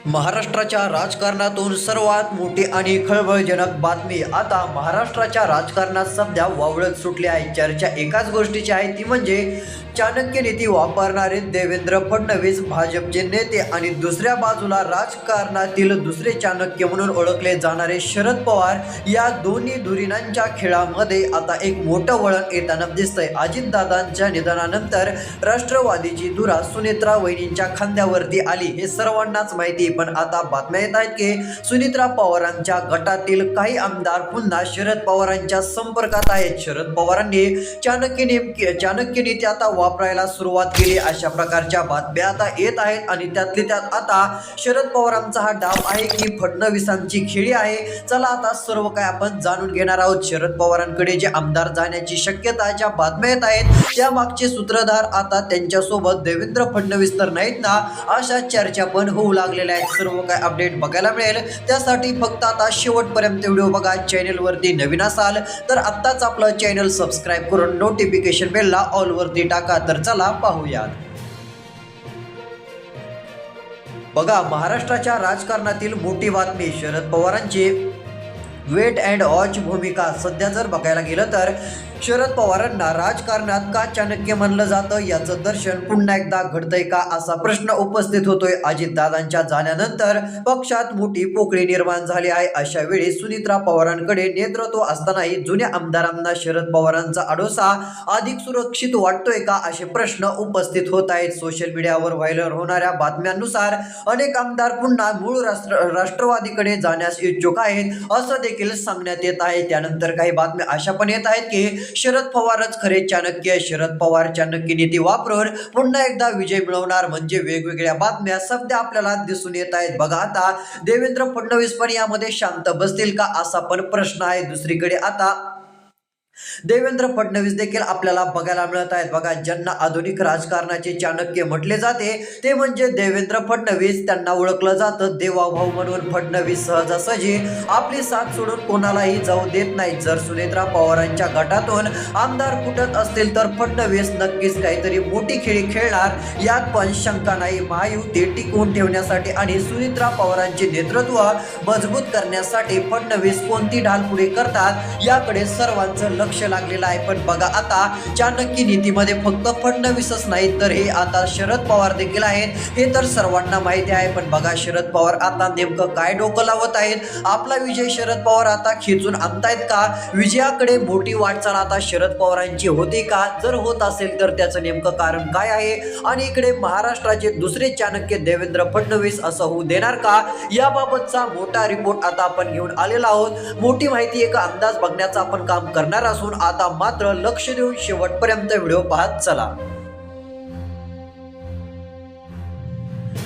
महाराष्ट्राच्या राजकारणातून सर्वात मोठी आणि खळबळजनक बातमी आता महाराष्ट्राच्या राजकारणात सध्या वावळत सुटली आहे. चर्चा एकाच गोष्टीची आहे, ती म्हणजे चाणक्य नीती वापरणारे देवेंद्र फडणवीस भाजपचे नेते आणि दुसऱ्या बाजूला राजकारणातील दुसरे चाणक्य म्हणून ओळखले जाणारे शरद पवार या दोन्ही धुरीणांच्या खेळामध्ये आता एक मोठं वळण येताना दिसतंय. अजितदादांच्या निधनानंतर राष्ट्रवादीची धुरा सुनेत्रा वहिनींच्या खांद्यावरती आली हे सर्वांनाच माहिती, पण आता बातम्या येत आहेत की सुनेत्रा पवारांच्या गटातील काही आमदार पुन्हा शरद पवारांच्या संपर्कात आहेत. शरद पवारांनी चाणक्य नीती आता वापरायला सुरुवात केली अशा प्रकारच्या बातम्या आता येत आहेत आणि त्यातली त्यात आता शरद पवारांचा हा डाव आहे की फडणवीसांची खेळी आहे. चला आता सर्व काय आपण जाणून घेणार आहोत. शरद पवारांकडे जे आमदार जाण्याची शक्यता ज्या बातम्या येत आहेत त्या मागचे सूत्रधार आता त्यांच्यासोबत देवेंद्र फडणवीस तर नाहीत ना, अशा चर्चा पण होऊ लागलेल्या आहेत. सर्व काय अपडेट बघायला मिळेल त्यासाठी फक्त आता शेवटपर्यंत व्हिडिओ बघा. चॅनलवरती नवीन असाल तर आत्ताच आपलं चॅनल सबस्क्राईब करून नोटिफिकेशन बेलला ऑल वरती टाका. तर चला पाहूयात. बघा, महाराष्ट्राच्या राजकारणातील मोठी बातमी. शरद पवारांची वेट अँड वॉच भूमिका. सध्या जर बघायला गेलं तर शरद पवारांना राजकारणात का चाणक्य म्हणलं जातं याचं दर्शन पुन्हा एकदा घडतंय का असा प्रश्न उपस्थित होतोय. अजितदादांच्या जाण्यानंतर पक्षात मोठी पोकळी निर्माण झाली आहे. अशा वेळी सुनेत्रा पवारांकडे नेतृत्व असतानाही जुन्या आमदारांना शरद पवारांचा आडोसा अधिक सुरक्षित वाटतोय का असे प्रश्न उपस्थित होत आहेत. सोशल मीडियावर व्हायरल होणाऱ्या बातम्यांनुसार अनेक आमदार पुन्हा मूळ राष्ट्रवादीकडे जाण्यास इच्छुक आहेत असं देखील सांगण्यात येत आहे. त्यानंतर काही बातम्या अशा पण येत आहेत की शरद पवारच खरे चाणक्य. शरद पवार चाणक्य नीती वापरून पुन्हा एकदा विजय मिळवणार म्हणजे वेगवेगळ्या बातम्या सध्या आपल्याला दिसून येत आहेत. बघा, आता देवेंद्र फडणवीस पण यामध्ये शांत बसतील का असा पण प्रश्न आहे. दुसरीकडे आता देवेंद्र फडणवीस देखील आपल्याला बघायला मिळत आहेत. बघा, ज्यांना आधुनिक राजकारणाचे चाणक्य म्हटले जाते ते म्हणजे देवेंद्र फडणवीस. त्यांना ओळखलं जातं देवाभाऊ म्हणून. फडणवीस सहजासहजी आपली साथ सोडून कोणालाही जाऊ देत नाही. जर सुनेत्रा पवारांच्या गटातून आमदार फुटत असतील तर फडणवीस नक्कीच काहीतरी मोठी खेळी खेळणार यात पण शंका नाही. महायुती टिकवून ठेवण्यासाठी आणि सुनेत्रा पवारांचे नेतृत्व मजबूत करण्यासाठी फडणवीस कोणती ढाल पुढे करतात याकडे सर्वांचं लक्ष लागलेलं आहे. पण बघा, आता चाणक्य नीतीमध्ये फक्त फडणवीसच नाही तर हे आता शरद पवार देखील आहेत हे तर सर्वांना माहिती आहे. पण बघा, शरद पवार आता नेमकं काय डोकं लावत आहेत. आपला विजय शरद पवार आता खेचून आणतायत का? विजयाकडे मोठी वाटचाल आता शरद पवारांची होते का? जर होत असेल तर त्याचं नेमकं कारण काय आहे? आणि इकडे महाराष्ट्राचे दुसरे चाणक्य देवेंद्र फडणवीस असं होऊ देणार का? याबाबतचा मोठा रिपोर्ट आता आपण घेऊन आलेला आहोत. मोठी माहिती एक अंदाज बघण्याचा आपण काम करणार असून आता मात्र लक्ष देऊन शेवटपर्यंत व्हिडिओ पाहत चला.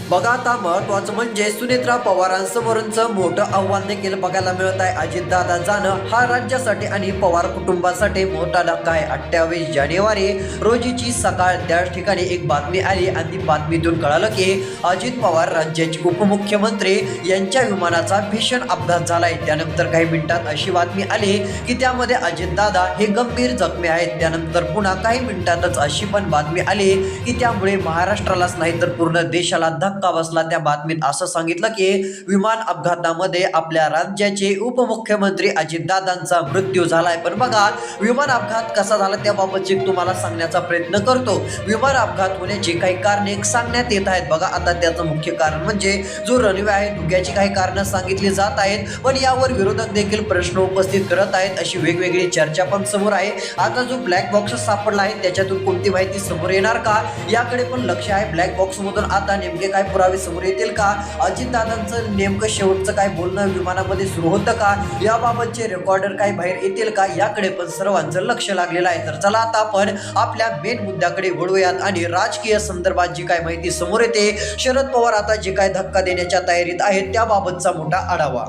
बघा, आता महत्वाचं म्हणजे सुनेत्रा पवारांसमोरचं मोठं आव्हान देखील बघायला मिळत आहे. अजितदादा जाणं हा राज्यासाठी आणि पवार कुटुंबासाठी मोठा धक्का आहे. 28 जानेवारी रोजीची सकाळ त्या ठिकाणी एक बातमी आली आणि ती बातमीतून कळालं की अजित पवार राज्याचे उपमुख्यमंत्री यांच्या विमानाचा भीषण अपघात झालाय. त्यानंतर काही मिनिटात अशी बातमी आली की त्यामध्ये अजितदादा हे गंभीर जखमी आहेत. त्यानंतर पुन्हा काही मिनिटातच अशी पण बातमी आली की त्यामुळे महाराष्ट्रालाच नाही तर पूर्ण देशाला धक्का बसला. त्या बातमीत असं सांगितलं की विमान अपघातामध्ये आपल्या राज्याचे उपमुख्यमंत्री अजितदादांचा मृत्यू झालाय. पण बघा, विमान अपघात कसा झाला त्याबाबतची तुम्हाला सांगण्याचा प्रयत्न करतो. विमान अपघात होण्याची काही कारणे सांगण्यात येत आहेत. बघा, आता त्याचं मुख्य कारण म्हणजे जो रनवे आहे धुक्याची काही कारणं सांगितली जात आहेत, पण यावर विरोधक देखील प्रश्न उपस्थित करत आहेत. अशी वेगवेगळी चर्चा पण समोर आहे. आता जो ब्लॅक बॉक्स सापडला आहे त्याच्यातून कोणती माहिती समोर येणार का याकडे पण लक्ष आहे. ब्लॅक बॉक्स मधून आता नेमके काय पुरावे समोर येतील का? अजितदादांचं नेमकं शेवटचं काय बोलणं विमानामध्ये सुरू होतं का? याबाबतचे रेकॉर्डर काय बाहेर येतील का? याकडे पण सर्वांचं लक्ष लागलेलं आहे. तर चला आता आपण आपल्या मेन मुद्द्याकडे वळूयात आणि राजकीय संदर्भात जी काय माहिती समोर येते, शरद पवार आता जे काय धक्का देण्याच्या तयारीत आहेत त्याबाबतचा मोठा आढावा.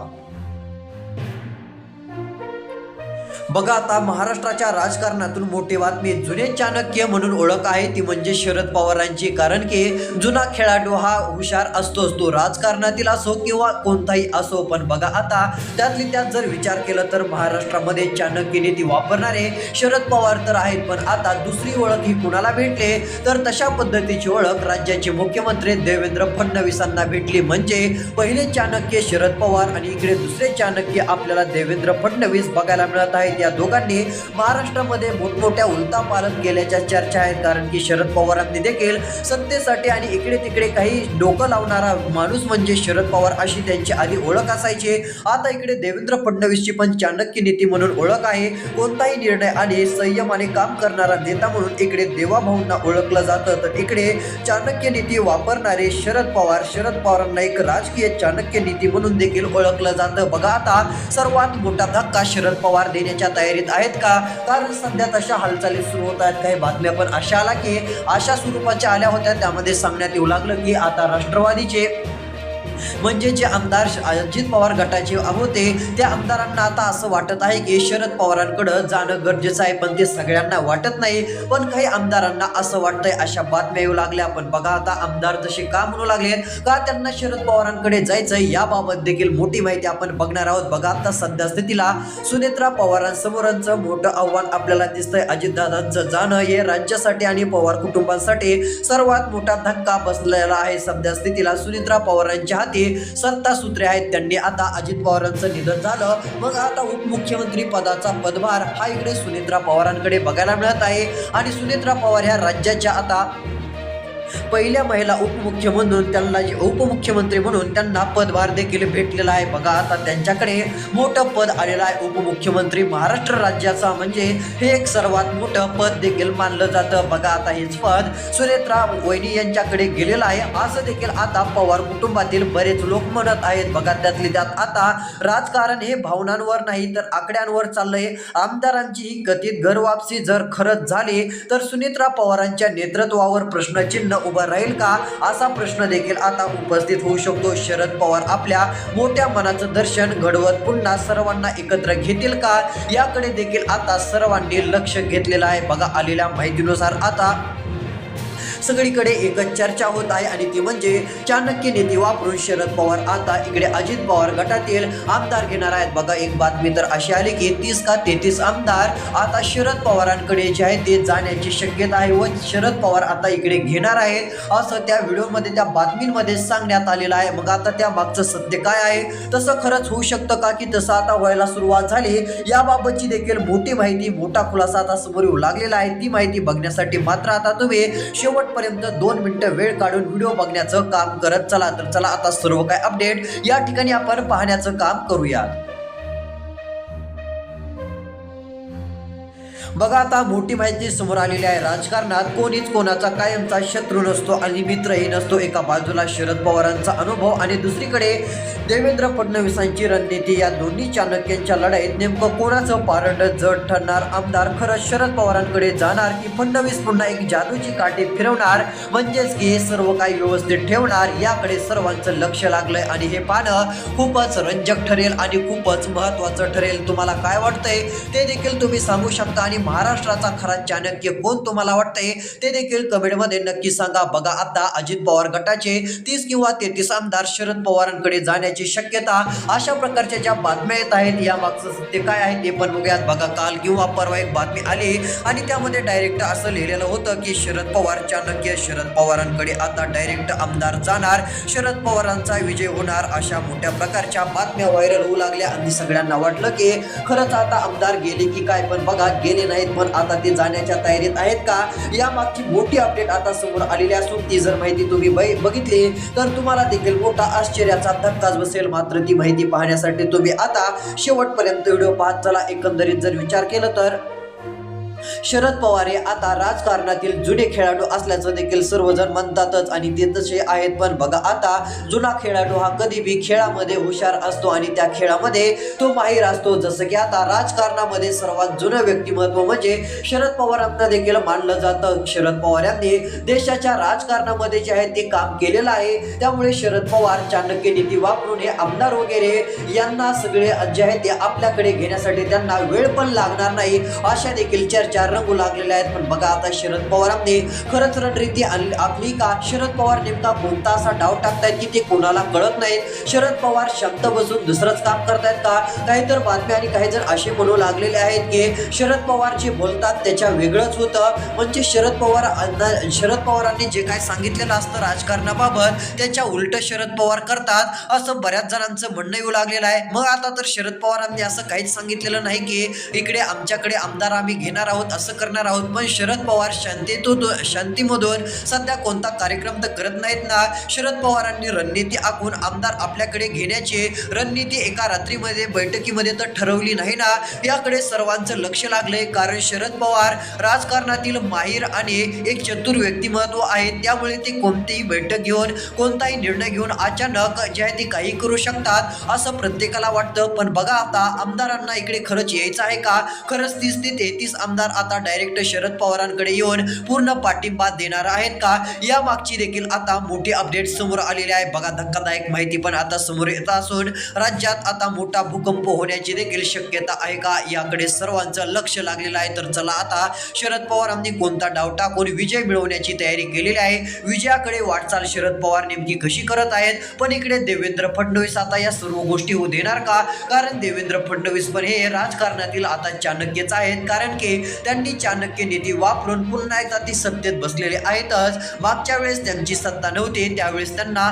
बघा आता महाराष्ट्राच्या राजकारणातून मोठी बातमी. जुने चाणक्य म्हणून ओळख आहे ती म्हणजे शरद पवारांची. कारण की जुना खेळाडू हा हुशार असतोच, तो राजकारणातील असो किंवा कोणताही असो. पण बघा आता त्यातली त्यात जर विचार केला तर महाराष्ट्रामध्ये चाणक्य नीती वापरणारे शरद पवार तर आहेत, पण आता दुसरी ओळख ही कुणाला भेटले तर तशा पद्धतीची ओळख राज्याचे मुख्यमंत्री देवेंद्र फडणवीसांना भेटली. म्हणजे पहिले चाणक्य शरद पवार आणि इकडे दुसरे चाणक्य आपल्याला देवेंद्र फडणवीस बघायला मिळत आहेत. या दोघांनी महाराष्ट्रामध्ये मोठमोठ्या उलथापालथ केल्याच्या चर्चा आहेत. कारण की शरद पवारांनी देखील सत्तेसाठी आणि इकडे तिकडे काही डोकं लावणारा माणूस म्हणजे शरद पवार अशी त्यांची आधी ओळख असायची. आता इकडे देवेंद्र फडणवीसची पण चाणक्य नीती म्हणून ओळख आहे. कोणताही निर्णय आणि संयमाने काम करणारा नेता म्हणून इकडे देवाभाऊंना ओळखलं जातं, तर इकडे चाणक्य नीती वापरणारे शरद पवारांना एक राजकीय चाणक्य नीती म्हणून देखील ओळखलं जातं. बघा आता सर्वात मोठा धक्का शरद पवार देण्याच्या तयारीत आहेत का? कारण सध्या तशा हालचाली सुरू होत आहेत. काही बातम्या पण अशा आल्या की अशा स्वरूपाच्या आल्या होत्या, त्यामध्ये सांगण्यात येऊ लागलं की आता राष्ट्रवादीचे म्हणजे जे आमदार अजित पवार गटाचे होते त्या आमदारांना आता असं वाटत आहे की शरद पवारांकडे जाणं गरजेचं आहे, पण ते सगळ्यांना वाटत नाही. पण काही आमदारांना असं वाटतंय, अशा बातम्या येऊ लागल्या. पण बघा आता आमदार जसे का म्हणू लागले का त्यांना शरद पवारांकडे जायचंय याबाबत देखील मोठी माहिती आपण बघणार आहोत. बघा आता सध्या स्थितीला सुनेत्रा पवारांसमोरचं मोठं आव्हान आपल्याला दिसतंय. अजितदादांचं जाणं हे राज्यासाठी आणि पवार कुटुंबासाठी सर्वात मोठा धक्का बसलेला आहे. सध्या स्थितीला सुनेत्रा पवारांच्या हाती सत्ता सूत्रे आहेत. त्यांनी आता अजित पवारांचं निधन झालं, मग आता उपमुख्यमंत्री पदाचा पदभार हा इकडे सुनेत्रा पवारांकडे बघायला मिळत आहे. आणि सुनेत्रा पवार ह्या राज्याच्या आता पहिल्या महिला उपमुख्यमंत्री म्हणून त्यांना पदभार देखील भेटलेला आहे. बघा आता त्यांच्याकडे मोठं पद आलेलं आहे, उपमुख्यमंत्री महाराष्ट्र राज्याचा. म्हणजे हे एक सर्वात मोठं पद देखील मानलं जातं. बघा आता हेच पद सुनेत्रा वहिनी यांच्याकडे गेलेलं आहे असं देखील आता पवार कुटुंबातील बरेच लोक म्हणत आहेत. बघा त्यातली त्यात आता राजकारण हे भावनांवर नाही तर आकड्यांवर चाललंय. आमदारांची ही कथित घरवापसी जर खरंच झाली तर सुनेत्रा पवारांच्या नेतृत्वावर प्रश्नचिन्ह उभा राहील का, असा प्रश्न देखील आता उपस्थित होऊ शकतो. शरद पवार आपल्या मोठ्या मनाचं दर्शन घडवत पुन्हा सर्वांना एकत्र घेतील का, याकडे देखील आता सर्वांनी लक्ष घेतलेलं आहे. बघा आलेल्या माहितीनुसार आता सगळीकडे एकच चर्चा होत आहे आणि ती म्हणजे चाणक्य नीती वापरून शरद पवार आता इकडे अजित पवार गटातील आमदार घेणार आहेत. बघा एक बातमी तर अशी आली की 30 का 33 आमदार आता शरद पवारांकडे जे आहे ते जाण्याची शक्यता आहे व शरद पवार आता इकडे घेणार आहेत असं त्या व्हिडिओमध्ये त्या बातमीमध्ये सांगण्यात आलेलं आहे. मग आता त्या मागचं सत्य काय आहे, तसं खरंच होऊ शकतं का की तसं आता व्हायला सुरुवात झाली, याबाबतची देखील मोठी माहिती, मोठा खुलासा आता समोर येऊ लागलेला आहे. ती माहिती बघण्यासाठी मात्र आता तुम्ही शेवटपर्यंत 2 मिनिटं वेळ काढून व्हिडिओ बघण्याचं काम करत चला. तर चला आता सर्व काय अपडेट या ठिकाणी आपण पाहण्याचं काम करूयात. बघा आता मोठी माहिती समोर आलेली आहे. राजकारणात कोणीच कोणाचा कायमचा शत्रू नसतो आणि मित्रही नसतो. एका बाजूला शरद पवारांचा अनुभव आणि दुसरीकडे देवेंद्र फडणवीसांची रणनीती. या दोन्ही चाणक्यांच्या लढाईत नेमकं कोणाचं पारड जड ठरणार? आमदार खरंच शरद पवारांकडे जाणार की फडणवीस पुन्हा एक जादूची काठी फिरवणार, म्हणजेच की हे सर्व काही व्यवस्थित ठेवणार, याकडे सर्वांचं लक्ष लागलंय. आणि हे पाहणं खूपच रंजक ठरेल आणि खूपच महत्त्वाचं ठरेल. तुम्हाला काय वाटतंय ते देखील तुम्ही सांगू शकता आणि महाराष्ट्राचा खरा चाणक्य कोण तुम्हाला वाटतंय ते देखील कमेंटमध्ये नक्की सांगा. बघा आता अजित पवार गटाचे 30 किंवा 33 आमदार शरद पवारांकडे जाण्याची शक्यता, अशा प्रकारच्या ज्या बातम्या येत आहेत यामागचं सत्य काय आहे ते पण बघूयात. बघा काल किंवा परवा एक बातमी आली आणि त्यामध्ये डायरेक्ट असं लिहिलेलं होतं की शरद पवार चाणक्य, शरद पवारांकडे आता डायरेक्ट आमदार जाणार, शरद पवारांचा विजय होणार, अशा मोठ्या प्रकारच्या बातम्या व्हायरल होऊ लागल्या आणि सगळ्यांना वाटलं की खरंच आता आमदार गेले की काय. पण बघा गेले नाहीत, पण आता ते जाण्याच्या तयारीत आहेत का, यामागची मोठी अपडेट आता समोर आलेली असून ती जर माहिती तुम्ही बघितली तर तुम्हाला देखील मोठा आश्चर्याचा धक्काच बसेल. मात्र ती माहिती पाहण्यासाठी तुम्ही आता शेवटपर्यंत व्हिडिओ पाहत चला. एकंदरीत जर विचार केला तर शरद पवार हे आता राजकारणातील जुने खेळाडू असल्याचं देखील सर्वजण म्हणतातच आणि ते तसे आहेत. पण बघा आता जुना खेळाडू हा कधी बी खेळामध्ये हुशार असतो आणि त्या खेळामध्ये तो माहीर असतो. जसं की आता राजकारणामध्ये सर्वात जुनं व्यक्तिमत्व म्हणजे शरद पवारांना देखील मानलं जातं. शरद पवार यांनी देशाच्या राजकारणामध्ये जे आहे ते काम केलेलं आहे. त्यामुळे शरद पवार चाणक्य नीती वापरून हे आमदार वगैरे यांना सगळे जे आहे ते आपल्याकडे घेण्यासाठी त्यांना वेळ पण लागणार नाही अशा देखील चर्चा रंगू लागलेल्या आहेत. पण बघा आता शरद पवारांनी खरंच रणनीती आखली का? शरद पवार नेमका कोणता असा डाव टाकतायत की ते कोणाला कळत नाहीत? शरद पवार शांत बसून दुसरंच काम करतायत का? काही तर बातम्या आणि काही जण असे म्हणू लागलेले आहेत की शरद पवार जे बोलतात त्याच्या वेगळंच होतं. म्हणजे शरद पवारांनी जे काय सांगितलेलं असतं राजकारणाबाबत त्याच्या उलट शरद पवार करतात असं बऱ्याच जणांचं म्हणणं येऊ लागलेलं आहे. मग आता तर शरद पवारांनी असं काहीच सांगितलेलं नाही की इकडे आमच्याकडे आमदार आम्ही घेणार आहोत, असं करणार आहोत. पण शरद पवार शांतीमधून सध्या कोणता कार्यक्रम तर करत नाहीत ना. शरद पवारांनी रणनीती आखून आमदार आपल्याकडे घेण्याची रणनीती एका रात्रीमध्ये बैठकीमध्ये तर ठरवली नाही ना. याकडे सर्वांचं लक्ष लागलंय कारण शरद पवार राजकारणातील माहीर आणि एक चतुर व्यक्तिमत्व आहे. त्यामुळे ते कोणतीही बैठक घेऊन कोणताही निर्णय घेऊन अचानक जे आहे ते काही करू शकतात असं प्रत्येकाला वाटतं. पण बघा आता आमदारांना इकडे खरंच यायचं आहे का? खरंच 30 ते 33 आमदार आता डायरेक्ट शरद पवारांकडे येऊन पूर्ण पाठिंबा देणार आहेत का? या मागची देखील आता मोठी अपडेट समोर आलेली आहे. बघा धक्कादायक माहिती पण आता समोर येत असून राज्यात आता मोठा भूकंप होण्याची देखील शक्यता आहे का? याकडे सर्वांचं लक्ष लागलेलं आहे. तर चला आता शरद पवारांनी कोणता डाव टाकून विजय मिळवण्याची तयारी केलेली आहे. विजयाकडे वाटचाल शरद पवार नेमकी कशी करत आहेत? पण इकडे देवेंद्र फडणवीस आता या सर्व गोष्टी होऊ देणार का? कारण देवेंद्र फडणवीस पण हे राजकारणातील आता चाणक्यच आहेत. कारण की त्यांनी चाणक्य नीती वापरून पुन्हा एकदा ती सत्तेत बसलेले आहेतच. मागच्या वेळेस त्यांची सत्ता नव्हती त्यावेळेस त्यांना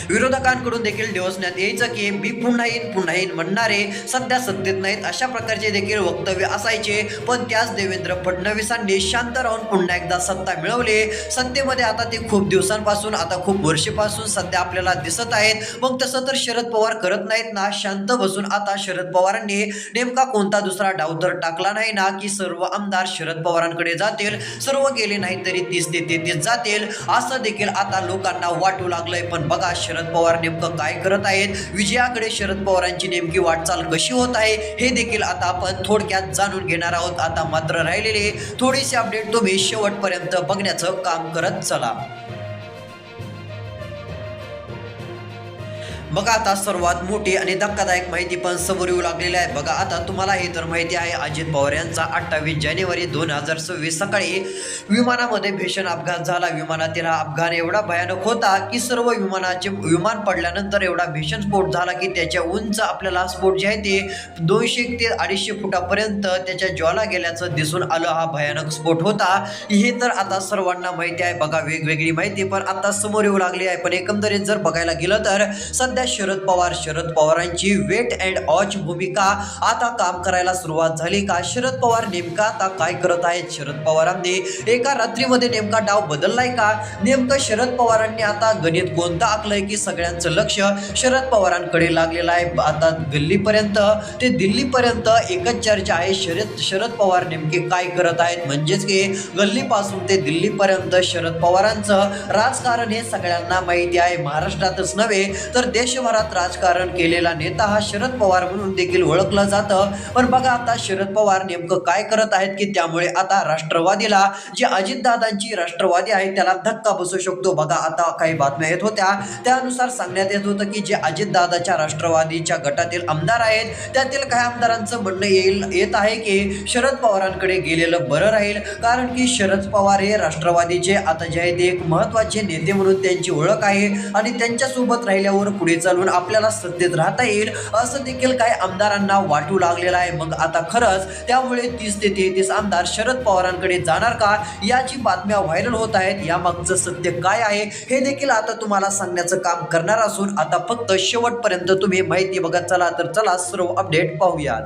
विरोधकांकडून देखील डिवचण्यात यायचं की मी पुन्हा येईन म्हणणारे सध्या सत्तेत नाहीत अशा प्रकारचे देखील वक्तव्य असायचे. पण त्याच देवेंद्र फडणवीसांनी शांत राहून पुन्हा एकदा सत्ता मिळवली. सत्तेमध्ये आता ते खूप दिवसांपासून आता खूप वर्षापासून सध्या आपल्याला दिसत आहेत. मग तसं तर शरद पवार करत नाहीत ना. शांत बसून आता शरद पवारांनी नेमका कोणता दुसरा डाव तर टाकला नाही ना की सर्व आमदार शरद पवारांकडे जातील. सर्व गेले नाही तरी 30 ते 33 जातील असं देखील आता लोकांना वाटू लागलंय. पण बघा शरद पवार नेमकं काय करत आहेत? विजयाकडे शरद पवारांची नेमकी वाटचाल कशी होत आहे हे देखील आता आपण थोडक्यात जाणून घेणार आहोत. आता मात्र राहिलेले थोडीशी अपडेट तुम्ही शेवटपर्यंत बघण्याचं काम करत चला. बघा आता सर्वात मोठी आणि धक्कादायक माहिती पण समोर येऊ लागलेली आहे. बघा आता तुम्हाला हे तर माहिती आहे अजित पवार यांचा 28 जानेवारी 2026 सकाळी विमानामध्ये भीषण अपघात झाला. विमानातील हा अपघात एवढा भयानक होता की सर्व विमान पडल्यानंतर एवढा भीषण स्फोट झाला की त्याच्या उंच आपल्याला स्फोट जे आहे ते 200 ते 250 फुटापर्यंत त्याच्या ज्वाला गेल्याचं दिसून आलं. हा भयानक स्फोट होता हे तर आता सर्वांना माहिती आहे. बघा वेगवेगळी माहिती पण आता समोर येऊ लागली आहे. पण एकंदरीत जर बघायला गेलं तर सध्या शरद पवारांची वेट अँड वॉच भूमिका आता काम करायला सुरुवात झाली का? शरद पवार नेमका आता काय करत आहेत? शरद पवारांनी एका रात्रीमध्ये नेमका डाव बदललाय का? नेमकं शरद पवारांनी आता गणित कोणतं आखलंय की सगळ्यांचं लक्ष शरद पवारांकडे लागलेलं आहे. आता गल्लीपर्यंत ते दिल्लीपर्यंत एकच चर्चा आहे शरद पवार नेमके काय करत आहेत. म्हणजेच की गल्लीपासून ते दिल्लीपर्यंत शरद पवारांचं राजकारण हे सगळ्यांना माहिती आहे. महाराष्ट्रातच नव्हे तर देशभरात राजकारण केलेला नेता हा शरद पवार म्हणून देखील ओळखलं जातं. पण बघा आता शरद पवार नेमकं काय करत आहेत की त्यामुळे आता राष्ट्रवादीला जे अजितदादांची राष्ट्रवादी आहे त्याला धक्का बसू शकतो. बघा आता काही बातम्या येत होत्या त्यानुसार सांगण्यात येत होतं की जे अजितदादाच्या राष्ट्रवादीच्या गटातील आमदार आहेत त्यातील काही आमदारांचं म्हणणं येत आहे की शरद पवारांकडे गेलेलं बरं राहील. कारण की शरद पवार हे राष्ट्रवादीचे आता जे आहे ते एक महत्त्वाचे नेते म्हणून त्यांची ओळख आहे आणि त्यांच्यासोबत राहिल्यावर पुढे चालून आपल्याला सत्तेत राहता येईल असं देखील काही आमदारांना वाटू लागलेलं आहे. मग आता खरंच त्यामुळे 30 ते 33 आमदार शरद पवारांकडे जाणार का याची बातम्या व्हायरल होत आहेत. यामागचं सत्य काय आहे हे देखील आता तुम्हाला सांगण्याचं काम करणार असून आता फक्त शेवटपर्यंत तुम्ही माहिती बघत चला. तर चला सर्व अपडेट पाहूयात.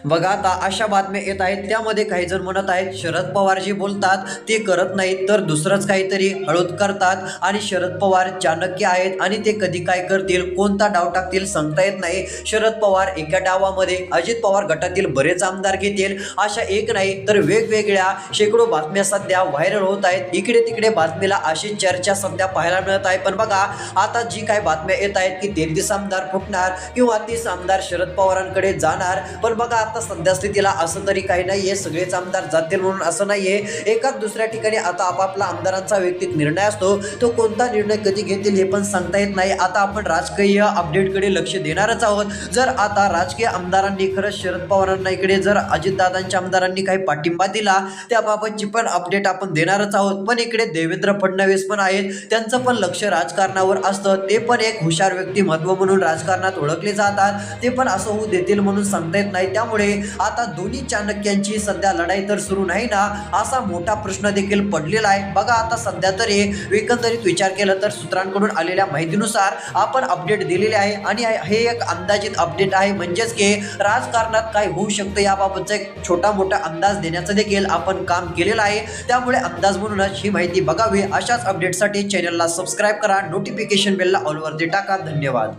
बघा आता अशा बातम्या येत आहेत, त्यामध्ये काही जण म्हणत आहेत शरद पवार जे बोलतात ते करत नाहीत तर दुसरंच काहीतरी हळूद करतात आणि शरद पवार चाणक्य आहेत आणि ते कधी काय करतील, कोणता डाव टाकतील सांगता येत नाही. शरद पवार एका डावामध्ये अजित पवार गटातील बरेच आमदार घेतील, अशा एक नाही तर वेगवेगळ्या शेकडो बातम्या सध्या व्हायरल होत आहेत. इकडे तिकडे बातमीला अशी चर्चा सध्या पाहायला मिळत आहे. पण बघा आता जी काही बातम्या येत आहेत की 33 आमदार फुटणार किंवा 30 आमदार शरद पवारांकडे जाणार. पण बघा आता सध्या स्थितीला असं तरी काही नाहीये, सगळेच आमदार जातील म्हणून असं नाहीये. एकाच दुसऱ्या ठिकाणी आता आपापला आमदारांचा वैयक्तिक निर्णय असतो, तो कोणता निर्णय कधी घेतील हे पण सांगता येत नाही. आता आपण राजकीय अपडेटकडे लक्ष देणारच आहोत. जर आता राजकीय आमदारांनी खरंच शरद पवारांना इकडे जर अजितदादांच्या आमदारांनी काही पाठिंबा दिला त्याबाबतची पण अपडेट आपण देणारच आहोत. पण इकडे देवेंद्र फडणवीस पण आहेत, त्यांचं पण लक्ष राजकारणावर असतं. ते पण एक हुशार व्यक्तिमत्व म्हणून राजकारणात ओळखले जातात, ते पण असं होऊ देतील म्हणून सांगता येत नाही. त्यामुळे आता दोन्ही चाणक्यांची सध्या लढाई तर सुरू नाही ना, असा मोठा प्रश्न देखील पडलेला आहे. बघा आता सध्या तरी एकंदरीत विचार केला तर सूत्रांकडून आलेल्या माहितीनुसार आपण अपडेट दिलेले आहे आणि हे एक अंदाजित अपडेट आहे, म्हणजेच की राजकारणात काय होऊ शकतं याबाबतचा एक छोटा मोठा अंदाज देण्याचं देखील आपण काम केलेलं आहे. त्यामुळे अंदाज म्हणूनच ही माहिती बघावी. अशाच अपडेटसाठी चॅनलला सबस्क्राईब करा, नोटिफिकेशन बेलला ऑलवरती टाका. धन्यवाद.